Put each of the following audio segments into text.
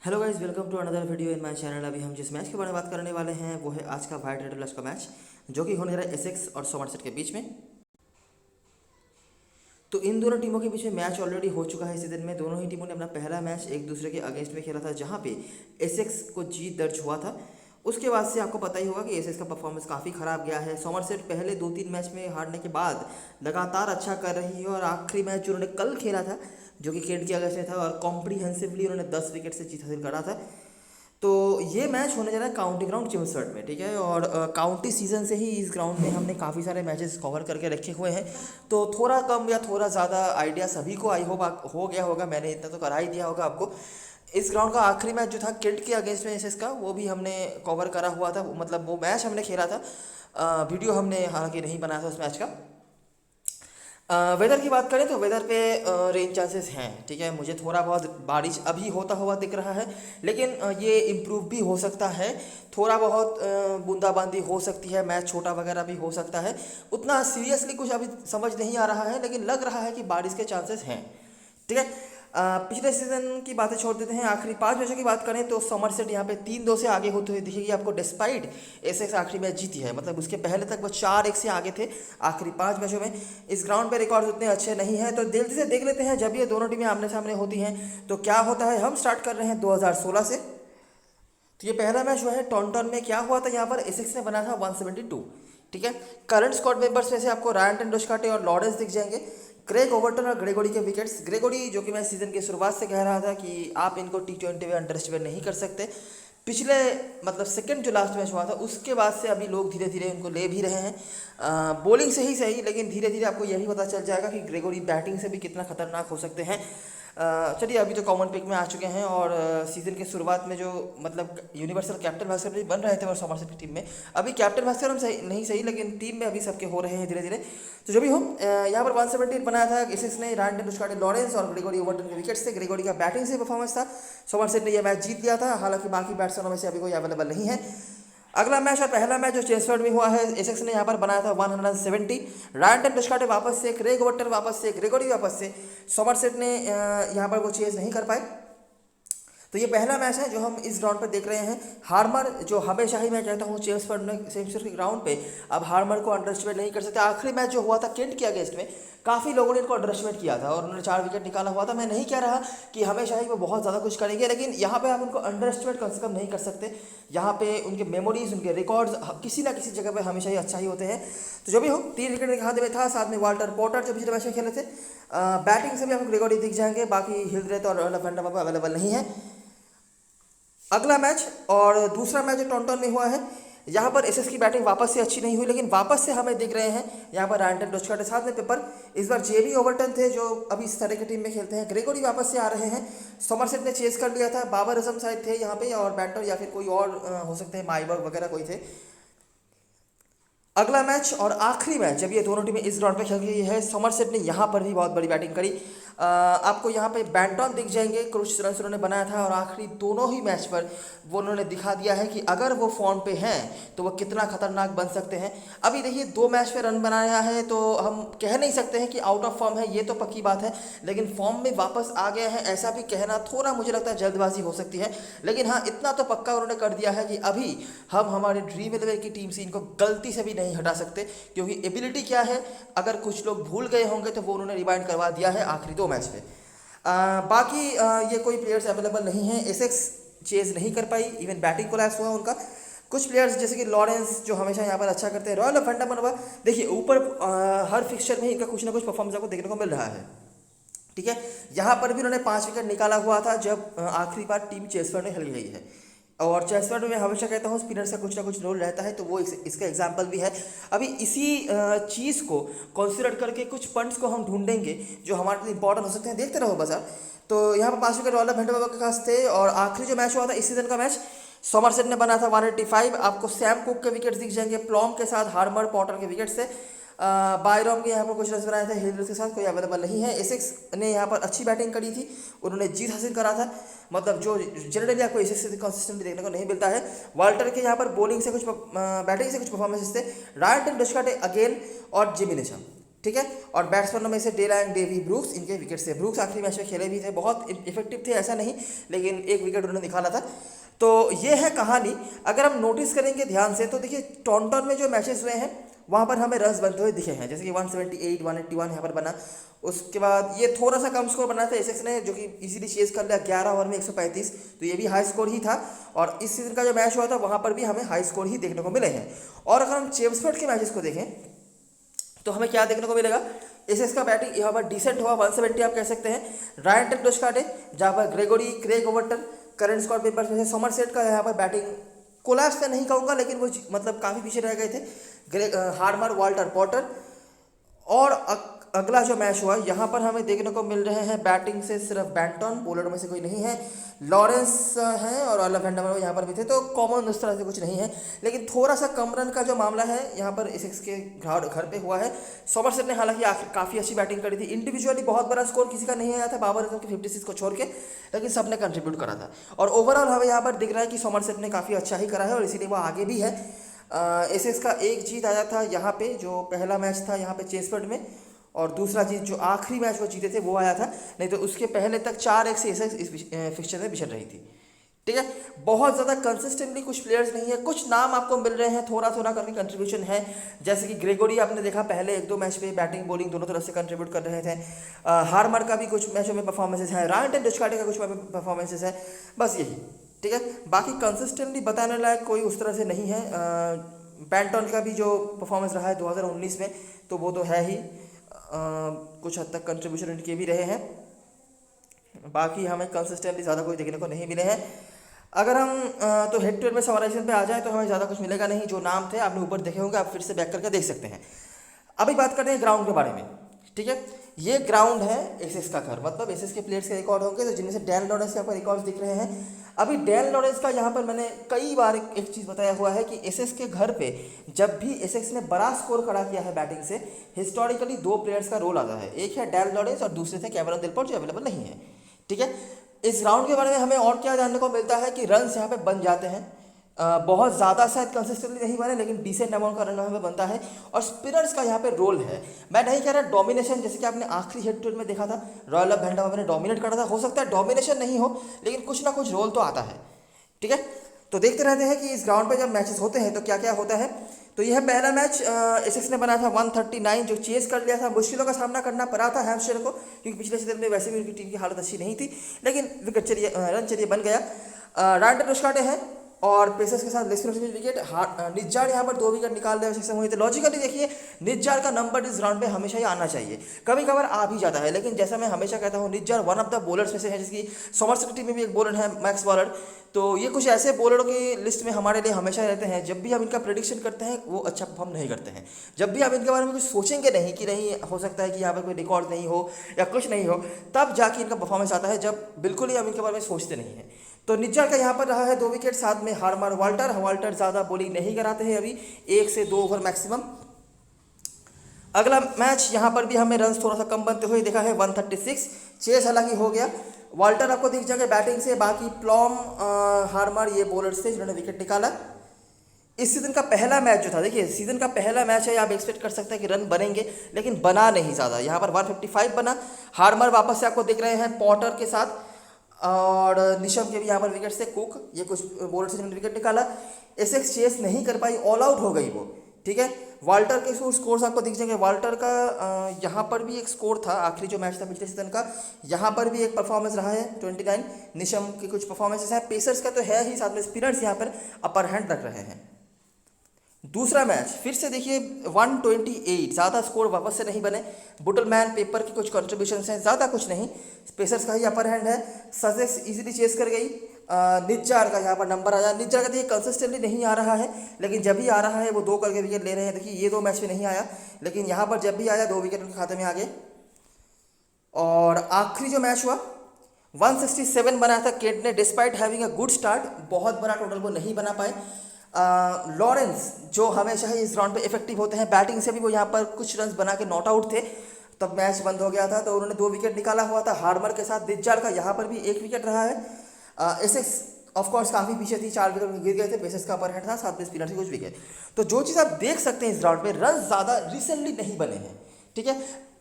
Hello guys, welcome to another video in my channel. अभी हम जिस मैच के बारे में बात करने वाले हैं वो है आज का वाइट रेड प्लस का मैच, जो कि होने जा रहा है एसेक्स और सोमरसेट के बीच में। तो इन दोनों टीमों के बीच में मैच ऑलरेडी हो चुका है इसी दिन में। दोनों ही टीमों ने अपना पहला मैच एक दूसरे के अगेंस्ट में खेला था, जहां पे एसेक्स को जीत दर्ज हुआ था। उसके बाद से आपको पता ही होगा कि एसेक्स का परफॉर्मेंस काफ़ी ख़राब गया है। सोमरसेट पहले 2-3 मैच में हारने के बाद लगातार अच्छा कर रही है, और आखिरी मैच जो उन्होंने कल खेला था, जो कि केंट के अगेंस्ट में था, और कॉम्प्रीहेंसिवली उन्होंने 10 विकेट से जीत हासिल करा था। तो ये मैच होने जा रहा है काउंटी ग्राउंड चिम्सफर्ड में, ठीक है। और काउंटी सीज़न से ही इस ग्राउंड में हमने काफ़ी सारे मैचेस कवर करके रखे हुए हैं। तो थोड़ा कम या थोड़ा ज़्यादा आइडिया सभी को आई होप हो गया होगा, मैंने इतना तो करा ही दिया होगा आपको। इस ग्राउंड का आखिरी मैच जो था केंट के अगेंस्ट में इसका, वो भी हमने कवर करा हुआ था, मतलब वो मैच हमने खेला था। वीडियो हमने हालांकि नहीं बनाया था उस मैच का। वेदर की बात करें तो वेदर पे रेन चांसेस हैं, ठीक है। मुझे थोड़ा बहुत बारिश अभी होता हुआ दिख रहा है, लेकिन ये इम्प्रूव भी हो सकता है। थोड़ा बहुत बूंदाबांदी हो सकती है, मैच छोटा वगैरह भी हो सकता है। उतना सीरियसली कुछ अभी समझ नहीं आ रहा है, लेकिन लग रहा है कि बारिश के चांसेस हैं, ठीक है। पिछले सीजन की बातें छोड़ देते हैं। आखिरी 5 मैचों की बात करें तो सोमरसेट यहाँ पे 3-2 से आगे होते हुए दिखेगी आपको, डिस्पाइट एसेक्स आखिरी मैच जीती है। मतलब उसके पहले तक वो 4-1 से आगे थे आखिरी 5 मैचों में। इस ग्राउंड पे रिकॉर्ड उतने अच्छे नहीं हैं, तो जल्दी से देख लेते हैं जब ये दोनों टीमें आमने सामने होती हैं तो क्या होता है। हम स्टार्ट कर रहे हैं 2016 से। तो ये पहला मैच हुआ है टॉन्टन में। क्या हुआ था यहाँ पर, एसेक्स ने बना था 172, ठीक है। करंट स्क्वाड मेंबर्स में से आपको रायन टेंडुलकर और लॉरेंस दिख जाएंगे। क्रेग ओवर्टन और ग्रेगोरी के विकेट्स। ग्रेगोरी जो कि मैं सीजन की शुरुआत से कह रहा था कि आप इनको T20 में अंडर एस्टिमेट नहीं कर सकते। पिछले मतलब सेकंड जो लास्ट मैच हुआ था उसके बाद से अभी लोग धीरे धीरे उनको ले भी रहे हैं। बॉलिंग से ही सही, लेकिन धीरे धीरे आपको यही पता चल जाएगा कि ग्रेगोरी बैटिंग से भी कितना खतरनाक हो सकते हैं। चलिए, अभी तो कॉमन पिक में आ चुके हैं, और सीजन के शुरुआत में जो मतलब यूनिवर्सल कैप्टन भास्कर भी बन रहे थे और सोमरसेट की टीम में। अभी कैप्टन भास्कर हम सही नहीं सही, लेकिन टीम में अभी सबके हो रहे हैं धीरे धीरे। तो जो भी हो, यहाँ पर 170 बनाया था इसने रायन टेंडुलकर, लॉरेंस और ग्रेगोरी ओवर्टन के विकेट से। ग्रेगोरी का बैटिंग से परफॉर्मेंस था, सोमरसेट ने यह मैच जीत लिया था। हालांकि बाकी बैट्समैनों में से अभी कोई अवेलेबल नहीं है। अगला मैच और पहला मैच जो चेसफर्ड में हुआ है, एसेक्स ने यहाँ पर बनाया था 170। रायन टेंडुलकर वापस से, क्रेग ओवर्टन वापस से, ग्रेगोरी वापस से। सोमरसेट ने यहाँ पर वो चेज नहीं कर पाए। तो ये पहला मैच है जो हम इस ग्राउंड पर देख रहे हैं। हार्मर जो हमेशा ही मैं कहता हूँ चेम्सफर्ड के ग्राउंड पे, अब हार्मर को अंडर एस्टिमेट नहीं कर सकते। आखिरी मैच जो हुआ था केंट के अगेंस्ट में, काफ़ी लोगों ने इनको अंडर एस्टिमेट किया था और उन्होंने 4 विकेट निकाला हुआ था। मैं नहीं कह रहा कि हमेशा ही वो बहुत ज़्यादा कुछ करेंगे, लेकिन यहाँ पे आप उनको अंडर एस्टिमेट कम से कम नहीं कर सकते। यहाँ पे उनके मेमोरीज, उनके रिकॉर्ड्स किसी ना किसी जगह पे हमेशा ही अच्छा ही होते हैं। तो जो भी हो, 3 विकेट के हाथ में था, साथ में वाल्टर पोर्टर जो पिछले मैच में खेले थे। बैटिंग से भी आपको ग्रेगोरी दिख जाएंगे, बाकी हिल्ड्रेथ और अवेलेबल नहीं है। अगला मैच और दूसरा मैच जो टॉन्टन में हुआ है, यहाँ पर एसेक्स की बैटिंग वापस से अच्छी नहीं हुई, लेकिन वापस से हमें दिख रहे हैं यहाँ पर रायन टेंडुलकर के साथ में पेपर। इस बार जेबी ओवर्टन थे जो अभी इस तरह की टीम में खेलते हैं। ग्रेगोरी वापस से आ रहे हैं। सोमरसेट ने चेस कर लिया था। बाबर आजम शायद थे यहाँ पे, और बैटर या फिर कोई और हो सकते हैं, माइबर्ग वगैरह कोई थे। अगला मैच और आखिरी मैच जब ये दोनों टीमें इस ग्राउंड पे खेल रही है, सोमरसेट ने यहाँ पर भी बहुत बड़ी बैटिंग करी। आपको यहाँ पे बैंटन दिख जाएंगे, कुछ रन उन्होंने बनाया था, और आखिरी दोनों ही मैच पर वो उन्होंने दिखा दिया है कि अगर वो फॉर्म पे हैं तो वो कितना खतरनाक बन सकते हैं। अभी देखिए 2 मैच पे रन बनाया है, तो हम कह नहीं सकते हैं कि आउट ऑफ फॉर्म है, ये तो पक्की बात है, लेकिन फॉर्म में वापस आ गए हैं ऐसा भी कहना थोड़ा मुझे लगता है जल्दबाजी हो सकती है। लेकिन हाँ, इतना तो पक्का उन्होंने कर दिया है कि अभी हम हमारे ड्रीम 11 की टीम से इनको गलती से भी नहीं हटा सकते, क्योंकि एबिलिटी क्या है, अगर कुछ लोग भूल गए होंगे तो वो उन्होंने रिवाइंड करवा दिया है आखिरी 2 मैच पे। बाकी ये कोई प्लेयर्स अवेलेबल नहीं है। एसेक्स चेज नहीं कर पाई, इवन बैटिंग कोलैप्स हुआ उनका। कुछ प्लेयर्स जैसे कि लॉरेंस जो हमेशा यहाँ पर अच्छा करते हैं, रॉयल फंडामेंटल, देखिए ऊपर हर फिक्सचर में इनका कुछ ना कुछ परफॉर्मेंस आपको देखने को मिल रहा है, ठीक है। यहाँ पर भी उन्होंने 5 विकेट निकाला हुआ था जब आखिरी बार टीम चेसफर्ड में हिल गई है। और चेसफर्ड में मैं हमेशा कहता हूँ स्पिनर्स का कुछ ना कुछ रोल रहता है, तो वो इसका एग्जाम्पल भी है। अभी इसी चीज़ को कंसिडर करके कुछ पॉइंट्स को हम ढूंढेंगे जो हमारे लिए इंपॉर्टेंट हो सकते हैं। देखते रहो बस आप। तो यहाँ पर 5 विकेट रॉयल फंडामेंटल के पास थे, और आखिरी जो मैच हुआ था इस सीजन का मैच, सोमरसेट ने बना था 185। आपको सैम कुक के विकेट्स दिख जाएंगे, प्लॉम के साथ हार्मर पॉटर के विकेट से। बायरॉम के यहाँ पर कुछ रन बनाए थे, हिल्ड्रेथ के साथ कोई अवेलेबल नहीं है। एसेक्स ने यहाँ पर अच्छी बैटिंग करी थी, उन्होंने जीत हासिल करा था, मतलब जो जनरली आपको एसेक्स से कंसिस्टेंटली देखने को नहीं मिलता है। वाल्टर के यहाँ पर बॉलिंग से कुछ बैटिंग से कुछ परफॉर्मेंस थे। रायन टेंडुलकर अगेन और जिमी नेशम, ठीक है। और बैट्समैनों में से डेल एंड डेवी ब्रूक्स इनके विकेट से, ब्रूक्स आखिरी मैच में खेले भी थे, बहुत इफेक्टिव थे ऐसा नहीं, लेकिन एक विकेट उन्होंने निकाला था। तो ये है कहानी। अगर हम नोटिस करेंगे ध्यान से तो देखिए टॉन्टन में जो मैचेस हुए हैं वहाँ पर हमें रन्स बनते हुए दिखे हैं, जैसे कि 178 181 यहाँ पर बना। उसके बाद ये थोड़ा सा कम स्कोर बना था एसेक्स ने, जो कि इजीली चेज कर लिया 11 ओवर में 135, तो ये भी हाई स्कोर ही था। और इस सीजन का जो मैच हुआ था वहाँ पर भी हमें हाई स्कोर ही देखने को मिले हैं। और अगर हम चेम्सफोर्ड के मैचेस को देखें तो हमें क्या देखने को मिलेगा, एसेक्स का बैटिंग यहाँ पर डिसेंट हुआ, 170 आप कह सकते हैं। रायन टेक्टोस्काटे, जहाँ पर Gregory, Craig Overton, current squad members में से समरसेट का यहाँ पर बैटिंग कोलैप्स में नहीं कहूँगा, लेकिन वो मतलब काफ़ी पीछे रह गए थे। Harmer, Walter Potter. और अगला जो मैच हुआ यहाँ पर हमें देखने को मिल रहे हैं बैटिंग से सिर्फ बैंटन, बॉलर में से कोई नहीं है, लॉरेंस है और अल्लाह वेंडमर यहाँ पर भी थे, तो कॉमन उस तरह से कुछ नहीं है। लेकिन थोड़ा सा कम रन का जो मामला है यहाँ पर एसेक्स के घर पे हुआ है। सोमरसेट ने हालांकि काफ़ी अच्छी बैटिंग करी थी, इंडिविजुअली बहुत बड़ा स्कोर किसी का नहीं आया था बाबर आजम के 56 को छोड़ के, लेकिन सबने कंट्रीब्यूट करा था। और ओवरऑल हमें यहाँ पर दिख रहा है कि सोमरसेट ने काफ़ी अच्छा ही करा है और इसीलिए वो आगे भी है। एसेक्स का एक जीत आया था यहाँ पे, जो पहला मैच था यहाँ पे चेम्सफोर्ड में, और दूसरा जीत जो आखिरी मैच वो जीते थे वो आया था, नहीं तो उसके पहले तक 4-1 से एसेक्स इस फिक्चर में बिछड़ रही थी। ठीक है, बहुत ज़्यादा कंसिस्टेंटली कुछ प्लेयर्स नहीं है, कुछ नाम आपको मिल रहे हैं, थोड़ा थोड़ा करके कंट्रीब्यूशन है, जैसे कि ग्रेगोरी आपने देखा पहले 1-2 मैच पे बैटिंग बॉलिंग दोनों तरफ से कंट्रीब्यूट कर रहे थे। हार्मर का भी कुछ मैचों में परफॉर्मेंसेज है, रायन टेक्टोस्काटे का कुछ परफॉर्मेंसेज है, बस यही। ठीक है, बाकी कंसिस्टेंटली बताने लायक कोई उस तरह से नहीं है। बैंटन का भी जो परफॉर्मेंस रहा है 2019 में तो वो तो है ही, कुछ हद तक कंट्रीब्यूशन उनके भी रहे हैं, बाकी हमें कंसिस्टेंटली ज़्यादा कोई देखने को नहीं मिले हैं। अगर हम तो हेड टू हेड में समराइजेशन पे आ जाए तो हमें ज़्यादा कुछ मिलेगा नहीं, जो नाम थे आपने ऊपर देखे होंगे, आप फिर से बैक करके देख सकते हैं। अभी बात करते हैं ग्राउंड के बारे में। ठीक है, ये ग्राउंड है एसेक्स का घर, मतलब एसेक्स के प्लेयर्स के रिकॉर्ड होंगे, तो जिनमें से डैन लॉरेंस के यहाँ पर रिकॉर्ड्स दिख रहे हैं। अभी डैन लॉरेंस का यहाँ पर मैंने कई बार एक चीज़ बताया हुआ है कि एसेक्स के घर पे जब भी एसेक्स ने बड़ा स्कोर खड़ा किया है बैटिंग से, हिस्टोरिकली 2 प्लेयर्स का रोल आता है, एक है डैन लॉरेंस और दूसरे थे कैमरन दिलपोर्ट जो अवेलेबल नहीं है। ठीक है, इस ग्राउंड के बारे में हमें और क्या जानने को मिलता है कि रन्स यहाँ पे बन जाते हैं, बहुत ज़्यादा शायद कंसिस्टेंटली नहीं बने, लेकिन डिसेंट अमाउंट का रन हमें बनता है। और स्पिनर्स का यहाँ पे रोल है, मैं नहीं कह रहा डोमिनेशन, जैसे कि आपने आखिरी हेड टू हेड में देखा था रॉयल ऑफ वेंडम ने डोमिनेट करा था, हो सकता है डोमिनेशन नहीं हो लेकिन कुछ ना कुछ रोल तो आता है। ठीक है, तो देखते रहते हैं कि इस ग्राउंड पे जब मैचेस होते हैं तो क्या क्या होता है। तो यह पहला मैच एसेक्स ने बना था 139, जो चेस कर लिया था, मुश्किलों का सामना करना पड़ा था हैम्पशायर को, क्योंकि पिछले सीजन में वैसे भी उनकी टीम की हालत अच्छी नहीं थी, लेकिन विकेट चलिए रन चलिए बन गया। रायन टेक्टोस्काटे हैं और पेसर्स के साथ लेस्टर विकेट, निज्जार यहाँ पर 2 विकेट निकाल रहे सक्षम हुए थे। लॉजिकली देखिए निज्जार का नंबर इस ग्राउंड पे हमेशा ही आना चाहिए, कभी कभार आ भी जाता है, लेकिन जैसा मैं हमेशा कहता हूँ Nijjar one of the bowlers में से है, जिसकी सोमरसेट टीम में भी एक बॉलर है मैक्स बॉलर, तो ये कुछ ऐसे बॉलरों की लिस्ट में हमारे लिए हमेशा रहते हैं। जब भी हम इनका प्रेडिक्शन करते हैं वो अच्छा परफॉर्म नहीं करते हैं, जब भी हम इनके बारे में कुछ सोचेंगे नहीं कि नहीं हो सकता है कि यहाँ पर कोई रिकॉर्ड नहीं हो या कुछ नहीं हो, तब जाके इनका परफॉर्मेंस आता है, जब बिल्कुल ही हम इनके बारे में सोचते नहीं हैं। तो निज्जार का यहाँ पर रहा है 2 विकेट, साथ में हार्मर, वाल्टर ज़्यादा बॉलिंग नहीं कराते हैं अभी, 1 से 2 ओवर मैक्सिमम। अगला मैच यहाँ पर भी हमें रन थोड़ा सा कम बनते हुए देखा है, 136, चेस हालांकि हो गया। वाल्टर आपको दिख जाएगा बैटिंग से, बाकी प्लॉम, हार्मर ये बॉलर्स थे जिन्होंने विकेट निकाला। इस सीज़न का पहला मैच जो था, देखिए सीज़न का पहला मैच है, आप एक्सपेक्ट कर सकते हैं कि रन बनेंगे, लेकिन बना नहीं ज़्यादा, यहाँ पर 155 बना। हार्मर वापस से आपको दिख रहे हैं पॉटर के साथ, और निशम के भी यहाँ पर विकेट से, कुक ये कुछ बॉलर से जिन्होंने विकेट निकाला। एसेक्स चेस नहीं कर पाई, ऑल आउट हो गई वो। ठीक है, वाल्टर के स्कोर्स आपको दिख जाएंगे, वाल्टर का यहाँ पर भी एक स्कोर था, आखिरी जो मैच था पिछले सीजन का, यहाँ पर भी एक परफॉर्मेंस रहा है 29। निशम के कुछ परफॉर्मेंसेस हैं, पेसर्स का तो है ही, साथ में स्पिनर्स यहाँ पर अपर हैंड रख रहे हैं। दूसरा मैच फिर से देखिए 128, ज़्यादा स्कोर वापस से नहीं बने, बुटलमैन पेपर की कुछ कंट्रीब्यूशन हैं, ज़्यादा कुछ नहीं, पेसर्स का ही अपर हैंड है। सजेक्स इजीली चेस कर गई, निज्जार का यहाँ पर नंबर आया। निज्जार का देखिए कंसिस्टेंटली नहीं आ रहा है, लेकिन जब भी आ रहा है वो 2 करके विकेट ले रहे हैं। देखिए ये 2 मैच में नहीं आया, लेकिन यहाँ पर जब भी आया 2 विकेट उनके खाते में आ गए। और आखिरी जो मैच हुआ 167 बनाया था केंट ने, despite having a good start, बहुत बड़ा टोटल वो नहीं बना पाए। लॉरेंस जो हमेशा ही इस ग्राउंड पे इफेक्टिव होते हैं, बैटिंग से भी वो यहाँ पर कुछ रन बना के नॉट आउट थे, तब मैच बंद हो गया था, तो उन्होंने 2 विकेट निकाला हुआ था। हार्मर के साथ निज्जार का यहाँ पर भी 1 विकेट रहा है। एसेक्स ऑफकोर्स काफ़ी पीछे थी, 4 विकेट गिर गए थे, पेसर्स का अपर हैंड था, साथ में स्पिनर से कुछ विकेट। तो जो चीज़ आप देख सकते हैं इस ग्राउंड पे, रन ज़्यादा रिसेंटली नहीं बने हैं। ठीक है।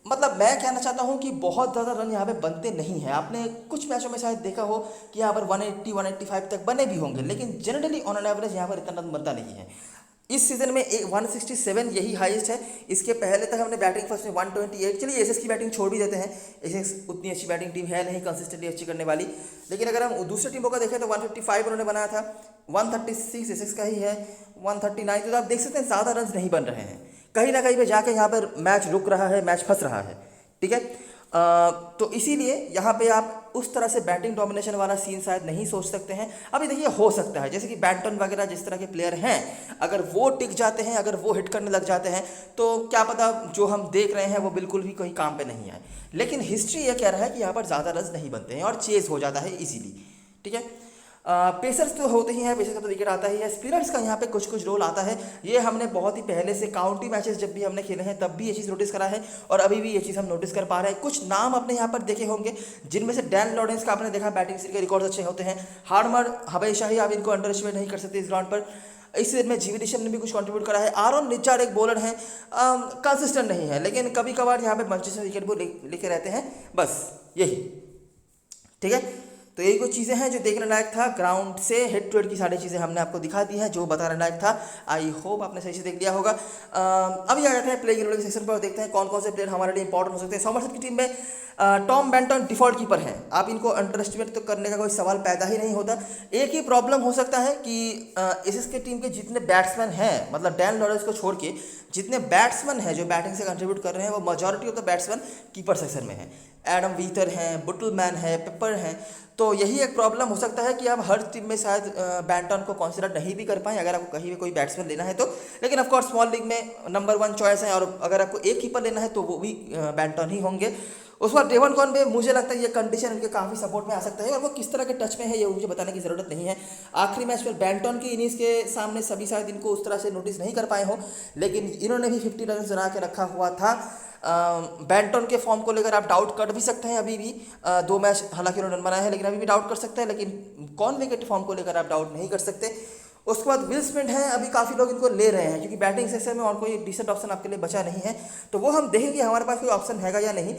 मतलब मैं कहना चाहता हूँ कि बहुत ज़्यादा रन यहाँ पे बनते नहीं हैं। आपने कुछ मैचों में शायद देखा हो कि यहाँ पर 180 185 तक बने भी होंगे, लेकिन जनरली ऑन एन एवरेज यहाँ पर इतना रन बनता नहीं है। इस सीजन में 167 यही हाईएस्ट है। इसके पहले तक हमने बैटिंग फर्स्ट में 128। चलिए एसएस की बैटिंग छोड़ भी देते हैं, एसएस उतनी अच्छी बैटिंग टीम है नहीं कंसिस्टेंटली अच्छी करने वाली, लेकिन अगर हम दूसरी टीमों का देखें तो 155 उन्होंने बनाया था, 136 एसएस का ही है, 139। तो आप देख सकते हैं ज़्यादा रन नहीं बन रहे हैं, कहीं ना कहीं पे जाके यहाँ पर मैच रुक रहा है, मैच फंस रहा है। ठीक है। तो इसीलिए यहाँ पे आप उस तरह से बैटिंग डोमिनेशन वाला सीन शायद नहीं सोच सकते हैं। अभी देखिए हो सकता है जैसे कि बैटन वगैरह जिस तरह के प्लेयर हैं, अगर वो टिक जाते हैं, अगर वो हिट करने लग जाते हैं, तो क्या पता जो हम देख रहे हैं वो बिल्कुल भी कोई काम पे नहीं आए। लेकिन हिस्ट्री ये कह रहा है कि यहाँ पर ज़्यादा रन नहीं बनते हैं और चेज हो जाता है इजीली। ठीक है। पेसर्स तो होते ही हैं, पेसर्स का तो विकेट आता ही है, स्पिनर्स का यहाँ पे कुछ कुछ रोल आता है। ये हमने बहुत ही पहले से काउंटी मैचेस जब भी हमने खेले हैं तब भी ये चीज़ नोटिस करा है और अभी भी ये चीज़ हम नोटिस कर पा रहे हैं। कुछ नाम अपने यहाँ पर देखे होंगे जिनमें से डैन लॉरेंस का आपने देखा, बैटिंग के रिकॉर्ड अच्छे होते हैं। हार्मर हमेशा ही आप इनको अंडर एस्टिमेट नहीं कर सकते इस ग्राउंड पर। इस सीजन में जीवी ऋषभ ने भी कुछ कंट्रीब्यूट करा है। आरोन रिचार्ड एक बॉलर हैं, कंसिस्टेंट नहीं है, लेकिन कभी कभार यहाँ पे मंचे से विकेट वो लेके रहते हैं, बस यही। ठीक है। तो यही कुछ चीज़ें हैं जो देखने लायक था। ग्राउंड से हेड टू हेड की सारी चीज़ें हमने आपको दिखा दी हैं जो बताने लायक था। आई होप आपने सही से देख लिया होगा। अभी आ जाते हैं प्लेइंग 11 के सेक्शन पर और देखते हैं कौन कौन से प्लेयर हमारे लिए इंपॉर्टेंट हो सकते हैं। सॉमरसेट की टीम में टॉम बेंटन डिफॉल्ट कीपर हैं, आप इनको अंडर एस्टिमेट तो करने का कोई सवाल पैदा ही नहीं होता। एक ही प्रॉब्लम हो सकता है कि एसएस के टीम के जितने बैट्समैन हैं, मतलब डैन लॉरेंस को छोड़ के जितने बैट्समैन हैं जो बैटिंग से कंट्रीब्यूट कर रहे हैं, वो majority of the batsman keeper section में हैं। एडम वीटर हैं, बुटलमैन है, पेपर हैं। तो यही एक प्रॉब्लम हो सकता है कि आप हर टीम में शायद बैंटन को कंसिडर नहीं भी कर पाएँ अगर आपको कहीं भी कोई बैट्समैन लेना है तो। लेकिन ऑफकोर्स स्मॉल लीग में नंबर 1 चॉइस है और अगर आपको एक कीपर लेना है तो वो भी बैंटन ही होंगे। उस बाद डेवन कॉनवे, मुझे लगता है ये कंडीशन उनके काफ़ी सपोर्ट में आ सकता है और वो किस तरह के टच में है ये मुझे बताने की ज़रूरत नहीं है। आखिरी मैच में बैंटन की इनिंग्स के सामने सभी शायद इनको उस तरह से नोटिस नहीं कर पाए हो, लेकिन इन्होंने भी 50 रन बना के रखा हुआ था। बैंटन के फॉर्म को लेकर आप डाउट कर भी सकते हैं अभी भी। 2 मैच हालांकि उन्होंने रन बनाए हैं, लेकिन अभी भी डाउट कर सकते हैं, लेकिन कॉनवे के फॉर्म को लेकर आप डाउट नहीं कर सकते। उसके बाद विल स्मिथ हैं, अभी काफ़ी लोग इनको ले रहे हैं क्योंकि बैटिंग सेक्शन में और कोई डिसेंट ऑप्शन आपके लिए बचा नहीं है, तो वो हम देखेंगे हमारे पास कोई ऑप्शन हैगा या नहीं।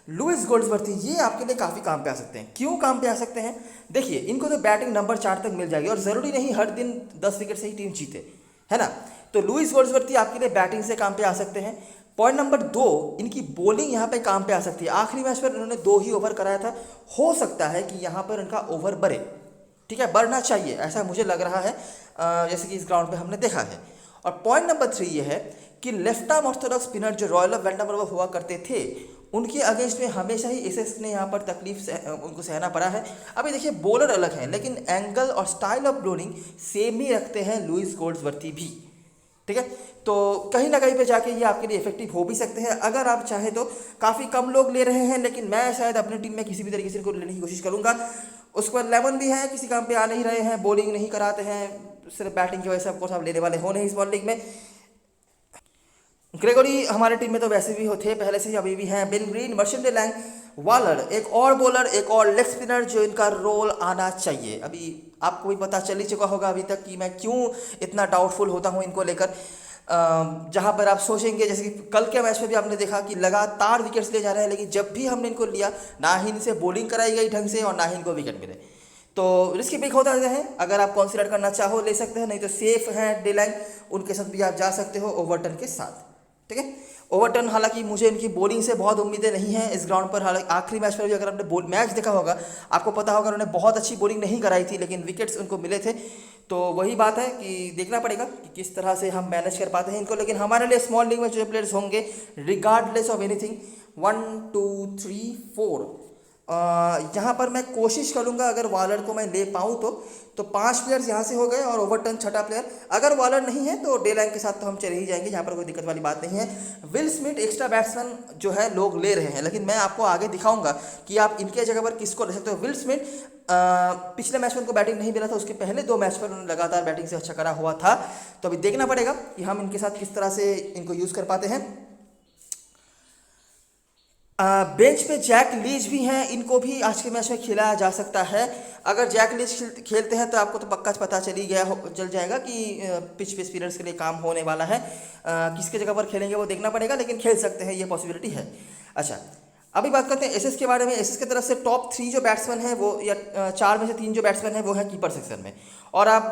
लुइस गोल्ड्सवर्थ ये आपके लिए काफ़ी काम पे आ सकते हैं। क्यों काम पे आ सकते हैं? देखिए, इनको तो बैटिंग नंबर 4 तक मिल जाएगी और ज़रूरी नहीं हर दिन 10 विकेट से ही टीम जीते, है ना। तो लुइस गोल्ड्सवर्थ आपके लिए बैटिंग से काम पे आ सकते हैं। पॉइंट नंबर 2, इनकी बॉलिंग यहाँ पे काम पे आ सकती है। आखिरी मैच पर इन्होंने 2 ही ओवर कराया था, हो सकता है कि यहाँ पर इनका ओवर बढ़े। ठीक है, बढ़ना चाहिए ऐसा मुझे लग रहा है, जैसे कि इस ग्राउंड पे हमने देखा है। और पॉइंट नंबर 3 ये है कि लेफ्ट आर्म ऑर्थोडॉक्स स्पिनर जो रॉयल ऑफ वेंडरबर्ग हुआ करते थे, उनके अगेंस्ट में हमेशा ही एसएस ने यहाँ पर तकलीफ उनको सहना पड़ा है। अभी देखिए बॉलर अलग हैं, लेकिन एंगल और स्टाइल ऑफ बॉलिंग सेम ही रखते हैं लुइस गोल्ड्सवर्थ भी। ठीक है, तो कहीं ना कहीं पे जाके ये आपके लिए इफेक्टिव हो भी सकते हैं अगर आप चाहे तो। काफ़ी कम लोग ले रहे हैं, लेकिन मैं शायद अपनी टीम में किसी भी तरीके से इनको लेने की कोशिश करूंगा। उसके बाद 11 भी है, किसी काम पे आ नहीं रहे हैं, बॉलिंग नहीं कराते हैं, सिर्फ बैटिंग की वजह से आपको सब लेने वाले हो नहीं स्मॉल लीग में। ग्रेगोरी हमारे टीम में तो वैसे भी होते पहले से ही, अभी भी हैं। बेन ग्रीन, मर्शेंटे लैंग, वालर, एक और बॉलर, एक और लेग स्पिनर जो इनका रोल आना चाहिए। अभी आपको भी पता चल ही चुका होगा अभी तक कि मैं क्यों इतना डाउटफुल होता हूँ इनको लेकर। जहाँ पर आप सोचेंगे, जैसे कि कल के मैच में भी आपने देखा कि लगातार विकेट्स ले जा रहे हैं, लेकिन जब भी हमने इनको लिया ना ही इनसे बॉलिंग कराई गई ढंग से और ना ही इनको विकेट मिले। तो रिस्की पिक होता है, अगर आप कंसीडर करना चाहो ले सकते हैं, नहीं तो सेफ है डेलैंग, उनके साथ भी आप जा सकते हो ओवरटन के साथ। ठीक है, ओवरटन हालांकि मुझे इनकी बॉलिंग से बहुत उम्मीदें नहीं हैं इस ग्राउंड पर। हालांकि आखिरी मैच पर भी अगर आपने मैच देखा होगा आपको पता होगा उन्होंने बहुत अच्छी बॉलिंग नहीं कराई थी, लेकिन विकेट्स उनको मिले थे। तो वही बात है कि देखना पड़ेगा कि किस तरह से हम मैनेज कर पाते हैं इनको। लेकिन हमारे लिए स्मॉल लीग में जो प्लेयर्स होंगे, रिगार्डलेस ऑफ एनीथिंग, 1 2 3 4, यहाँ पर मैं कोशिश करूँगा अगर वालर को मैं ले पाऊँ तो 5 प्लेयर्स यहाँ से हो गए और ओवरटन छठा प्लेयर। अगर वालर नहीं है तो डेलैंग के साथ तो हम चले ही जाएंगे, यहाँ पर कोई दिक्कत वाली बात नहीं है। विल स्मिथ एक्स्ट्रा बैट्समैन जो है लोग ले रहे हैं, लेकिन मैं आपको आगे दिखाऊंगा कि आप इनके जगह पर किसको ले सकते हो। विल स्मिथ पिछले मैच में उनको बैटिंग नहीं मिला था, उसके पहले 2 मैच पर उन्होंने लगातार बैटिंग से अच्छा करा हुआ था। तो अभी देखना पड़ेगा कि हम इनके साथ किस तरह से इनको यूज़ कर पाते हैं। बेंच पे जैक लीच भी हैं, इनको भी आज के मैच में खिलाया जा सकता है। अगर जैक लीच खेलते हैं तो आपको तो पक्का पता चल जाएगा कि पिच पे स्पिनर्स के लिए काम होने वाला है। किसके जगह पर खेलेंगे वो देखना पड़ेगा, लेकिन खेल सकते हैं, ये पॉसिबिलिटी है। अच्छा, अभी बात करते हैं एसएस के बारे में। एसएस की तरफ से टॉप 3 जो बैट्समैन हैं वो, या 4 में से 3 जो बैट्समैन हैं वो हैं कीपर सेक्शन में, और आप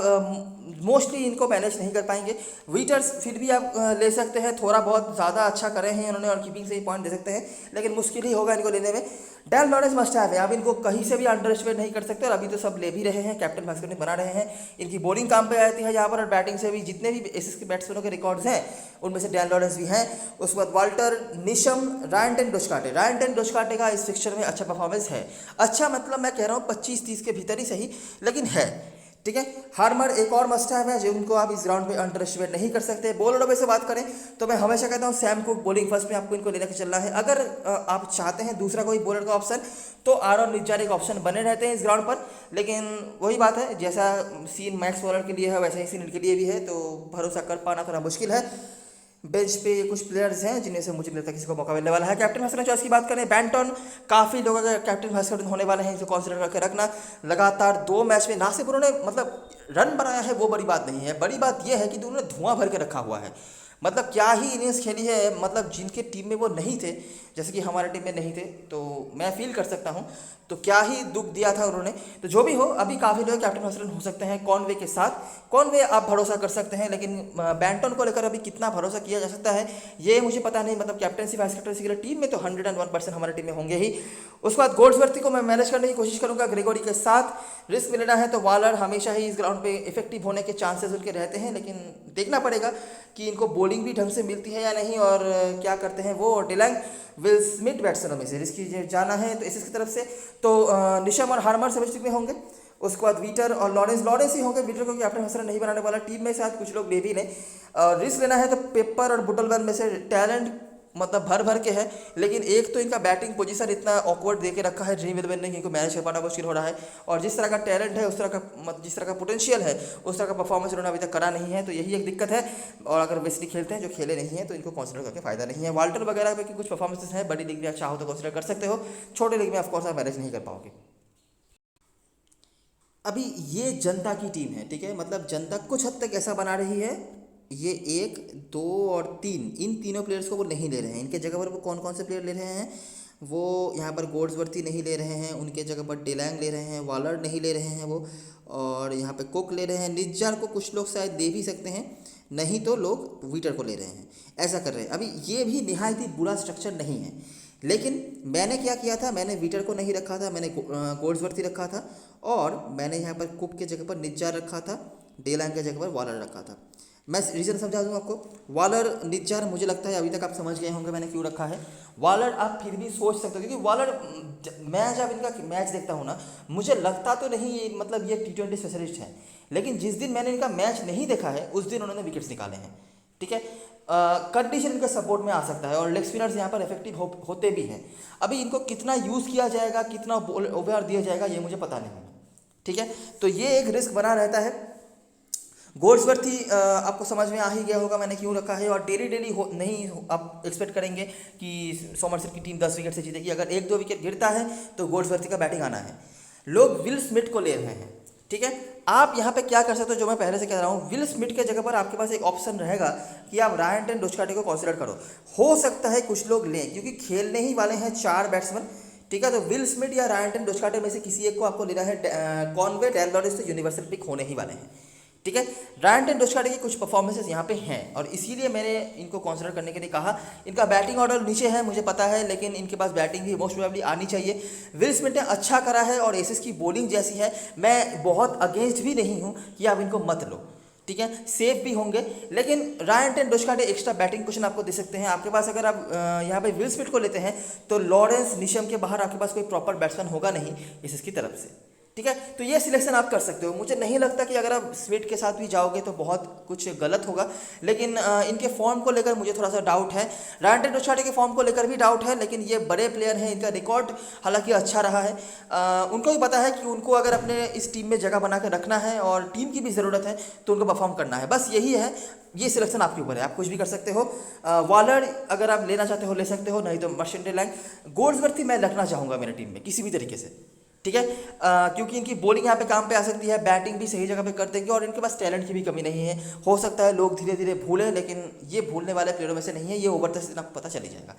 मोस्टली इनको मैनेज नहीं कर पाएंगे। विटर्स फिर भी आप ले सकते हैं, थोड़ा बहुत ज़्यादा अच्छा करे हैं उन्होंने और कीपिंग से ही पॉइंट दे सकते हैं, लेकिन मुश्किल ही होगा इनको लेने में। डैन लॉरेंस मस्ट हैव है, आप इनको कहीं से भी अंडर एस्टिमेट नहीं कर सकते, और अभी तो सब ले भी रहे हैं, कैप्टन भास्कर ने बना रहे हैं। इनकी बॉलिंग काम पे आती है यहाँ पर, और बैटिंग से भी जितने भी एसएस के बैट्समैनों के रिकॉर्ड्स हैं उनमें से डैन लॉरेंस भी हैं। उसके बाद Walter Neesham, Ryan ten Doeschate. Ryan ten Doeschate का इस फिक्चर में अच्छा परफॉर्मेंस है। अच्छा मतलब मैं कह रहा हूँ 25-30 के भीतर ही सही, लेकिन है, ठीक है। हार्मर एक और मस्ट हैव है, जो उनको आप इस ग्राउंड पे अंडर एस्टिमेट नहीं कर सकते। बॉलरों में से बात करें तो मैं हमेशा कहता हूँ सैम कुक बॉलिंग फर्स्ट में आपको इनको लेने के चलना है। अगर आप चाहते हैं दूसरा कोई बॉलर का ऑप्शन, तो आरॉन निज्जार एक ऑप्शन बने रहते हैं इस ग्राउंड पर, लेकिन वही बात है, जैसा सीन मैक्स बॉलर के लिए है वैसा ही सीन इनके लिए भी है, तो भरोसा कर पाना थोड़ा मुश्किल है। बेंच पे कुछ प्लेयर्स हैं जिनमें से मुझे नहीं लगता किसी को मौका मिलने वाला है। कैप्टन भास्कर चॉइस की बात करें, बैंटन, काफ़ी लोग अगर कैप्टन भास्कर होने वाले हैं इसे कॉन्सिडर करके रखना। लगातार 2 मैच में ना सिर्फ उन्होंने मतलब रन बनाया है, वो बड़ी बात नहीं है, बड़ी बात यह है कि उन्होंने धुआं भर के रखा हुआ है। मतलब क्या ही इनिंग्स खेली है, मतलब जिनके टीम में वो नहीं थे, जैसे कि हमारे टीम में नहीं थे, तो मैं फील कर सकता हूँ, तो क्या ही दुख दिया था उन्होंने। तो जो भी हो, अभी काफ़ी लोग कैप्टन भास्कर हो सकते हैं कॉनवे के साथ, कॉनवे आप भरोसा कर सकते हैं, लेकिन बैंटन को लेकर अभी कितना भरोसा किया जा सकता है ये मुझे पता नहीं। मतलब कैप्टनसी वाइस कैप्टनसी के लिए टीम में तो 101% हमारे टीम में होंगे ही। उसके बाद गोल्ड्सवर्थ को मैं मैनेज करने की कोशिश करूंगा ग्रेगोरी के साथ। रिस्क में लेना है तो वालर हमेशा ही इस ग्राउंड पे इफेक्टिव होने के चांसेस उनके रहते हैं, लेकिन देखना पड़ेगा कि इनको बॉलिंग भी ढंग से मिलती है या नहीं, और क्या करते हैं वो। डिलैंग, विल स्मिथ बैट्समैनों में से रिस्क जाना है तो इस तरफ से तो निशम और हार्मर सबस्टिक में होंगे। उसके बाद विटर और लॉरेंस ही होंगे। विटर को कैप्टन भास्कर नहीं बनाने वाला, टीम में साथ कुछ लोग ले भी लें। रिस्क लेना है तो पेपर और बुटलवन में से टैलेंट मतलब भर भर के है, लेकिन एक तो इनका बैटिंग पोजीशन इतना ऑकवर्ड दे के रखा है ड्रीम 11 ने कि इनको मैनेज कर पाना मुश्किल हो रहा है, और जिस तरह का टैलेंट है, उस तरह का जिस तरह का पोटेंशियल है, उस तरह का परफॉर्मेंस उन्होंने अभी तक करा नहीं है, तो यही एक दिक्कत है। और अगर वेस्टली खेलते हैं जो खेले नहीं हैं तो इनको कंसिडर करके फायदा नहीं है। वाल्टर वगैरह पे कुछ परफॉर्मेंसेस हैं, बड़ी लीग में अच्छा हो तो कंसिडर कर सकते हो, छोटे लीग में ऑफकोर्स आप मैनेज नहीं कर पाओगे। अभी ये जनता की टीम है, ठीक है, मतलब जनता कुछ हद तक ऐसा बना रही है, ये 1, 2 और 3, इन तीनों प्लेयर्स को वो नहीं ले रहे हैं। इनके जगह पर वो कौन कौन से प्लेयर ले रहे हैं, वो यहाँ पर गोड्सवर्थी नहीं ले रहे हैं, उनके जगह पर डिलैंग ले रहे हैं, वालर नहीं ले रहे हैं वो, और यहाँ पे कुक ले रहे हैं। निज्जार को कुछ लोग शायद दे भी सकते हैं, नहीं तो लोग विटर को ले रहे हैं, ऐसा कर रहे हैं। अभी ये भी निहायत ही बुरा स्ट्रक्चर नहीं है, लेकिन मैंने क्या किया था, मैंने विटर को नहीं रखा था, मैंने गोल्ड्सवर्थ रखा था, और मैंने यहाँ पर कुक के जगह पर निज्जार रखा था, डेलैंग के जगह पर वालर रखा था। मैं रीज़न समझा दूँ आपको। वालर निज्जार मुझे लगता है अभी तक आप समझ गए होंगे मैंने क्यों रखा है। वालर आप फिर भी सोच सकते हो, क्योंकि वालर मैं जब इनका मैच देखता हूँ ना, मुझे लगता तो नहीं ये मतलब ये T20 स्पेशलिस्ट है, लेकिन जिस दिन मैंने इनका मैच नहीं देखा है उस दिन उन्होंने विकेट्स निकाले हैं, ठीक है। कंडीशन इनके सपोर्ट में आ सकता है, और लेग स्पिनर्स यहाँ पर इफेक्टिव होते भी हैं। अभी इनको कितना यूज़ किया जाएगा, कितना ओवर दिया जाएगा, ये मुझे पता नहीं, ठीक है। तो ये एक रिस्क बना रहता है। गोड्सवर्थी आपको समझ में आ ही गया होगा मैंने क्यों रखा है, और डेली नहीं आप एक्सपेक्ट करेंगे कि सोमरसेट की टीम 10 विकेट से जीतेगी। अगर 1-2 विकेट गिरता है तो गोड्सवर्थी का बैटिंग आना है। लोग विल स्मिथ को ले रहे हैं, ठीक है। आप यहाँ पे क्या कर सकते हो, जो मैं पहले से कह रहा हूँ, विल स्मिथ के जगह पर आपके पास एक ऑप्शन रहेगा कि आप रायन टेन डोस्काटे को कंसीडर करो। हो सकता है कुछ लोग लें, क्योंकि खेलने ही वाले हैं 4 बैट्समैन, ठीक है। तो विल स्मिथ या रायन टेन डोस्काटे में से किसी एक को आपको लेना है। कॉनवे, डैन लॉरेंस तो यूनिवर्सल पिक होने ही वाले हैं, ठीक है। रायन टेन डोस्काटे की कुछ परफॉर्मेंसेस यहाँ पे हैं, और इसीलिए मैंने इनको कंसीडर करने के लिए कहा। इनका बैटिंग ऑर्डर नीचे है मुझे पता है, लेकिन इनके पास बैटिंग भी मोस्ट प्रोबेबली आनी चाहिए। विल स्मिथ ने अच्छा करा है, और एसएस की बॉलिंग जैसी है, मैं बहुत अगेंस्ट भी नहीं हूँ कि आप इनको मत लो, ठीक है। सेफ भी होंगे, लेकिन Ryan ten Doeschate extra batting question आपको दे सकते हैं। आपके पास अगर आप यहाँ पे विल स्मिथ को लेते हैं तो लॉरेंस निशम के बाहर आपके पास कोई प्रॉपर बैट्समैन होगा नहीं एसएस की तरफ से, ठीक है, तो ये सिलेक्शन आप कर सकते हो। मुझे नहीं लगता कि अगर आप स्मिथ के साथ भी जाओगे तो बहुत कुछ गलत होगा, लेकिन इनके फॉर्म को लेकर मुझे थोड़ा सा डाउट है। रायन टेंडुलकर के फॉर्म को लेकर भी डाउट है, लेकिन ये बड़े प्लेयर हैं, इनका रिकॉर्ड हालांकि अच्छा रहा है। उनको भी पता है कि उनको अगर अपने इस टीम में जगह बना कर रखना है और टीम की भी ज़रूरत है तो उनको परफॉर्म करना है, बस यही है। ये सिलेक्शन आपके ऊपर है, आप कुछ भी कर सकते हो। वॉलर अगर आप लेना चाहते हो ले सकते हो, नहीं तो मर्चेंटाइल गोल्ड्सवर्थ मैं रखना चाहूँगा मेरे टीम में किसी भी तरीके से, ठीक है। क्योंकि इनकी बॉलिंग यहाँ पे काम पे आ सकती है, बैटिंग भी सही जगह पे कर देंगे और इनके पास टैलेंट की भी कमी नहीं है। हो सकता है लोग धीरे धीरे भूलें, लेकिन ये भूलने वाले प्लेयरों में से नहीं है, ये ओवर द सीजन आपको पता चली जाएगा।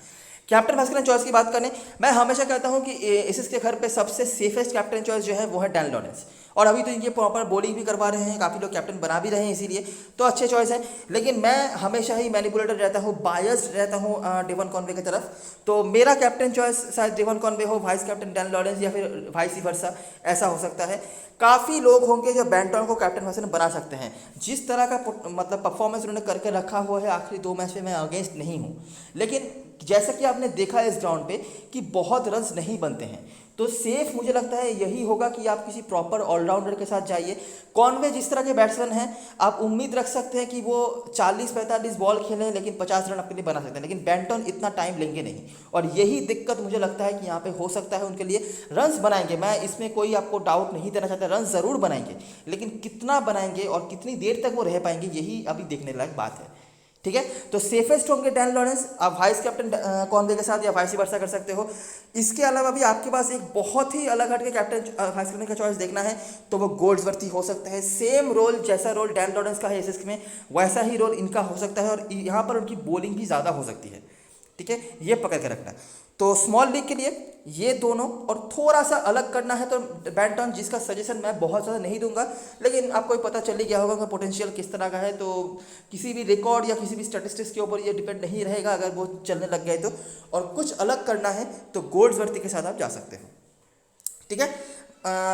कैप्टन वाइस कैप्टन चॉइस की बात करें, मैं हमेशा कहता हूँ कि एसएस के घर पे सबसे सेफेस्ट कैप्टन चॉइस जो है वो है डैन लॉरेंस, और अभी तो इनके प्रॉपर बॉलिंग भी करवा रहे हैं, काफ़ी लोग कैप्टन बना भी रहे हैं, इसीलिए तो अच्छे चॉइस है। लेकिन मैं हमेशा ही मैनिपुलेटर रहता हूँ, बायस्ड रहता हूँ डेवन कॉनवे की तरफ, तो मेरा कैप्टन चॉइस शायद डेवन कॉनवे हो, वाइस कैप्टन डैन लॉरेंस या फिर वाइस वर्सा, ऐसा हो सकता है। काफ़ी लोग होंगे जो बेंटन को कैप्टन वाइस बना सकते हैं, जिस तरह का मतलब परफॉर्मेंस उन्होंने करके रखा हुआ है आखिरी 2 मैच में, मैं अगेंस्ट नहीं हूँ। लेकिन जैसा कि आपने देखा है इस ग्राउंड पे कि बहुत रन्स नहीं बनते हैं, तो सेफ मुझे लगता है यही होगा कि आप किसी प्रॉपर ऑलराउंडर के साथ जाइए। कॉनवे जिस तरह के बैट्समैन हैं, आप उम्मीद रख सकते हैं कि वो 40-45 बॉल खेलें लेकिन 50 रन अपने लिए बना सकते हैं, लेकिन बेंटन इतना टाइम लेंगे नहीं, और यही दिक्कत मुझे लगता है कि यहाँ पे हो सकता है उनके लिए। रन्स बनाएंगे, मैं इसमें कोई आपको डाउट नहीं देना चाहता, रन्स ज़रूर बनाएंगे, लेकिन कितना बनाएंगे और कितनी देर तक वो रह पाएंगे यही अभी देखने लायक बात है, ठीक है। तो सेफेस्ट होंगे डैन लॉरेंस, आप वाइस कैप्टन कॉनवे के साथ या वाइस वर्सा कर सकते हो। इसके अलावा भी आपके पास एक बहुत ही अलग हट के कैप्टन वाइस कैप्टन का चॉइस देखना है तो वो गोल्ड्सवर्थ हो सकता है। सेम रोल, जैसा रोल डैन लॉरेंस का है एसएस में, वैसा ही रोल इनका हो सकता है, और यहाँ पर उनकी बॉलिंग भी ज़्यादा हो सकती है, ठीक है, ये पकड़ के रखना है। तो स्मॉल लीग के लिए ये दोनों, और थोड़ा सा अलग करना है तो बेंटन, जिसका सजेशन मैं बहुत ज़्यादा नहीं दूंगा, लेकिन आपको पता चल ही गया होगा कि पोटेंशियल किस तरह का है, तो किसी भी रिकॉर्ड या किसी भी स्टैटिस्टिक्स के ऊपर ये डिपेंड नहीं रहेगा अगर वो चलने लग गए तो। और कुछ अलग करना है तो गोल्ड्सवर्थ के साथ आप जा सकते हो, ठीक है।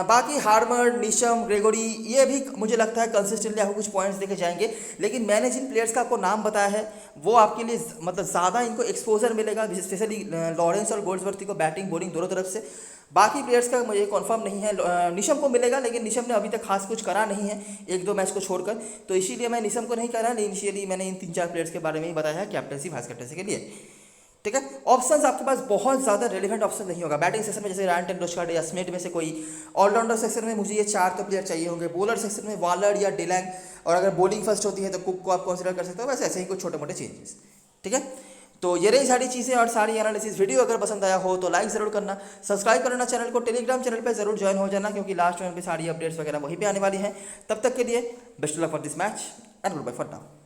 बाकी हार्मर, निशम, ग्रेगोरी, ये भी मुझे लगता है कंसिस्टेंटली आपको कुछ पॉइंट्स देके जाएंगे, लेकिन मैंने जिन प्लेयर्स का आपको नाम बताया है वो आपके लिए मतलब ज़्यादा इनको एक्सपोजर मिलेगा, स्पेशली लॉरेंस और गोल्ड्सवर्थ को बैटिंग बॉलिंग दोनों तरफ से। बाकी प्लेयर्स का मुझे कंफर्म नहीं है। निशम को मिलेगा, लेकिन निशम ने अभी तक खास कुछ करा नहीं है 1-2 मैच को छोड़कर, तो इसीलिए मैं निशम को नहीं करा। इनिशियली मैंने इन 3-4 प्लेयर्स के बारे में ही बताया है कैप्टनसी वाइस कैप्टनसी के लिए, ठीक है। ऑप्शंस आपके पास बहुत ज़्यादा रेलिवेंट ऑप्शन नहीं होगा बैटिंग सेक्शन में, जैसे रायन टेंडुलकर या स्मिथ में से कोई। ऑलराउंडर सेक्शन में मुझे ये 4 तो प्लेयर चाहिए होंगे। बॉलर सेक्शन में वॉलर या डिलैंग, और अगर बॉलिंग फर्स्ट होती है तो कुक को आप कंसिडर कर सकते हो, बस ऐसे ही कुछ छोटे मोटे चेंजेस, ठीक है। तो ये रही सारी चीज़ें और सारी एनालिसिस। वीडियो अगर पसंद आया हो तो लाइक ज़रूर करना, सब्सक्राइब करना चैनल को, टेलीग्राम चैनल पे ज़रूर ज्वाइन हो जाना, क्योंकि लास्ट टाइम पे सारी अपडेट्स वगैरह वहीं पे आने वाली हैं। तब तक के लिए best of luck for this match and goodbye for now.